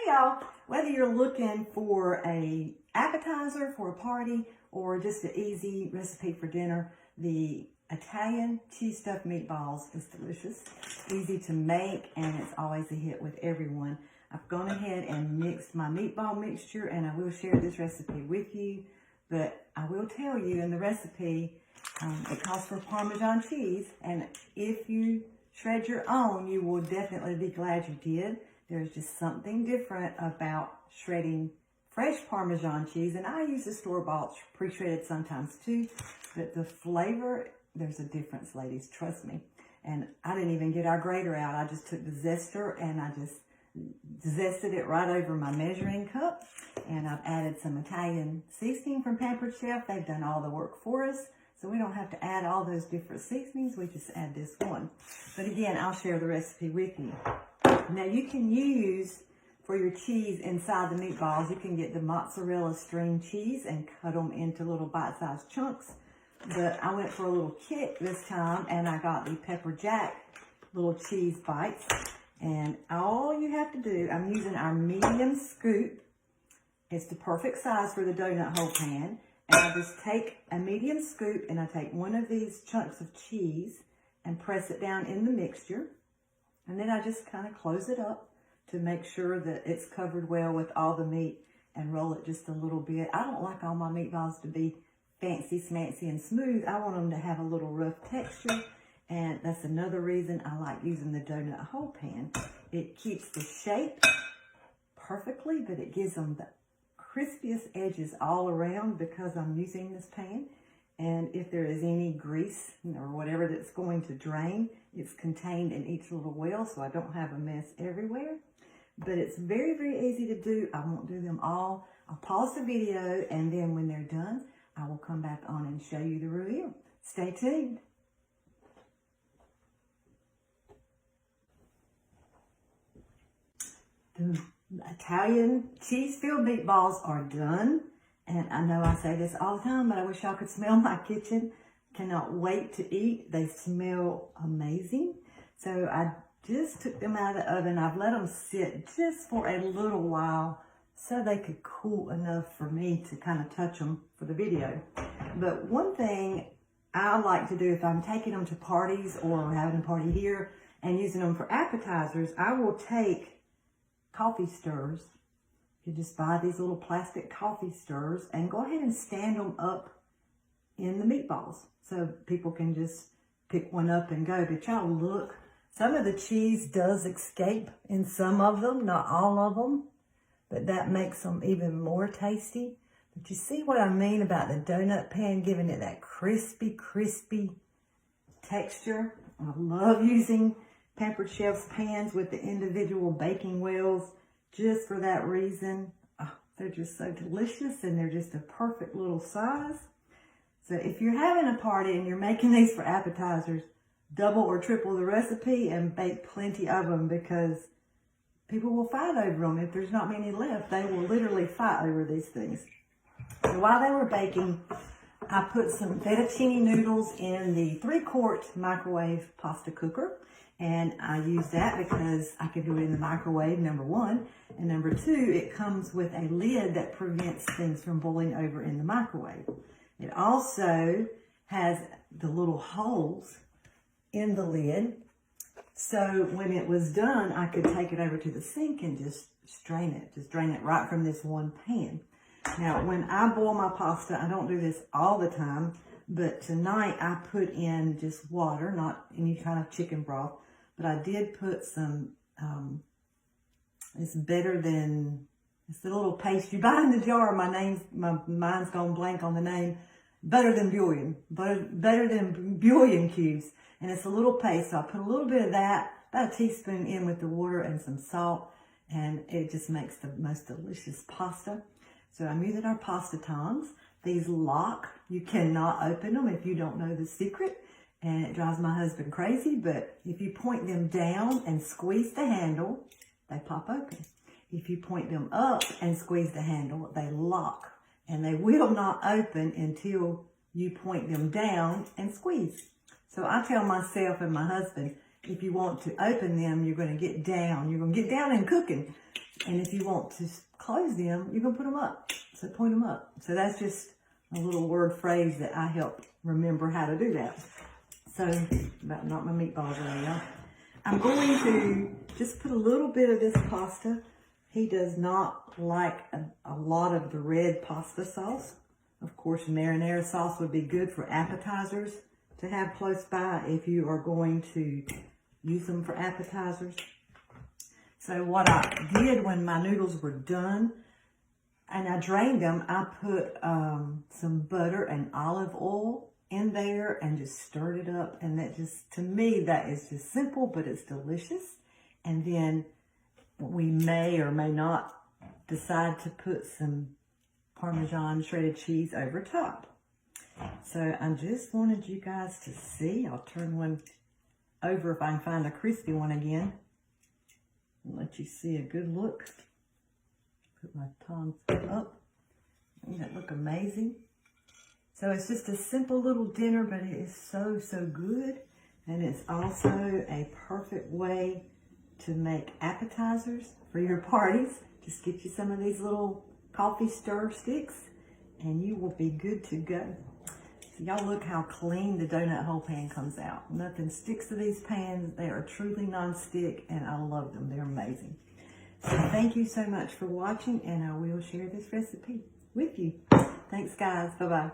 Hey y'all, whether you're looking for a appetizer for a party or just an easy recipe for dinner, the Italian cheese stuffed meatballs is delicious, easy to make, and it's always a hit with everyone. I've gone ahead and mixed my meatball mixture, and I will share this recipe with you, but I will tell you in the recipe, it calls for Parmesan cheese, and if you shred your own, you will definitely be glad you did. There's just something different about shredding fresh Parmesan cheese, and I use the store-bought pre-shredded sometimes too, but the flavor, there's a difference, ladies, trust me. And I didn't even get our grater out. I just took the zester and I just zested it right over my measuring cup, and I've added some Italian seasoning from Pampered Chef. They've done all the work for us, so we don't have to add all those different seasonings. We just add this one. But again, I'll share the recipe with you. Now you can use, for your cheese inside the meatballs, you can get the mozzarella string cheese and cut them into little bite-sized chunks. But I went for a little kick this time, and I got the pepper jack little cheese bites. And all you have to do, I'm using our medium scoop. It's the perfect size for the donut hole pan. And I just take a medium scoop and I take one of these chunks of cheese and press it down in the mixture. And then I just kind of close it up to make sure that it's covered well with all the meat and roll it just a little bit. I don't like all my meatballs to be fancy, smancy, and smooth. I want them to have a little rough texture. And that's another reason I like using the donut hole pan. It keeps the shape perfectly, but it gives them the crispiest edges all around because I'm using this pan. And if there is any grease or whatever that's going to drain, it's contained in each little well, so I don't have a mess everywhere. But it's very, very easy to do. I won't do them all. I'll pause the video, and then when they're done, I will come back on and show you the reveal. Stay tuned. The Italian cheese-filled meatballs are done. And I know I say this all the time, but I wish y'all could smell my kitchen. Cannot wait to eat. They smell amazing. So I just took them out of the oven. I've let them sit just for a little while so they could cool enough for me to kind of touch them for the video. But one thing I like to do if I'm taking them to parties or having a party here and using them for appetizers, I will take coffee stirrers. You just buy these little plastic coffee stirrers and go ahead and stand them up in the meatballs so people can just pick one up and go. But y'all look, some of the cheese does escape in some of them, not all of them, but that makes them even more tasty. But you see what I mean about the donut pan giving it that crispy, crispy texture. I love using Pampered Chef's pans with the individual baking wells. Just for that reason. Oh, they're just so delicious, and they're just a perfect little size. So if you're having a party and you're making these for appetizers, double or triple the recipe and bake plenty of them, because people will fight over them. If there's not many left, they will literally fight over these things. So while they were baking, I put some fettuccine noodles in the 3-quart microwave pasta cooker. And I use that because I can do it in the microwave, number one. And number two, it comes with a lid that prevents things from boiling over in the microwave. It also has the little holes in the lid. So when it was done, I could take it over to the sink and just strain it. Just drain it right from this one pan. Now, when I boil my pasta, I don't do this all the time, but tonight I put in just water, not any kind of chicken broth. But I did put some, it's Better Than, it's the little paste you buy in the jar. My mind's gone blank on the name. Better Than Bouillon, Better Than Bouillon cubes. And it's a little paste. So I put a little bit of that, about a teaspoon in with the water and some salt. And it just makes the most delicious pasta. So I'm using our pasta tongs. These lock. You cannot open them if you don't know the secret. And it drives my husband crazy, but if you point them down and squeeze the handle, they pop open. If you point them up and squeeze the handle, they lock. And they will not open until you point them down and squeeze. So I tell myself and my husband, if you want to open them, you're going to get down. You're going to get down in cooking. And if you want to close them, you can put them up. So point them up. So that's just a little word phrase that I help remember how to do that. So, about knock my meatballs away, y'all. I'm going to just put a little bit of this pasta. He does not like a lot of the red pasta sauce. Of course, marinara sauce would be good for appetizers to have close by if you are going to use them for appetizers. So what I did when my noodles were done and I drained them, I put some butter and olive oil in there and just stirred it up. And that just, to me, that is just simple, but it's delicious. And then we may or may not decide to put some Parmesan shredded cheese over top. So I just wanted you guys to see. I'll turn one over if I can find a crispy one again. And let you see a good look. Put my tongs up. Doesn't that look amazing? So it's just a simple little dinner, but it is so, so good. And it's also a perfect way to make appetizers for your parties. Just get you some of these little coffee stir sticks and you will be good to go. So y'all look how clean the donut hole pan comes out. Nothing sticks to these pans. They are truly non-stick and I love them. They're amazing. So thank you so much for watching and I will share this recipe with you. Thanks guys. Bye-bye.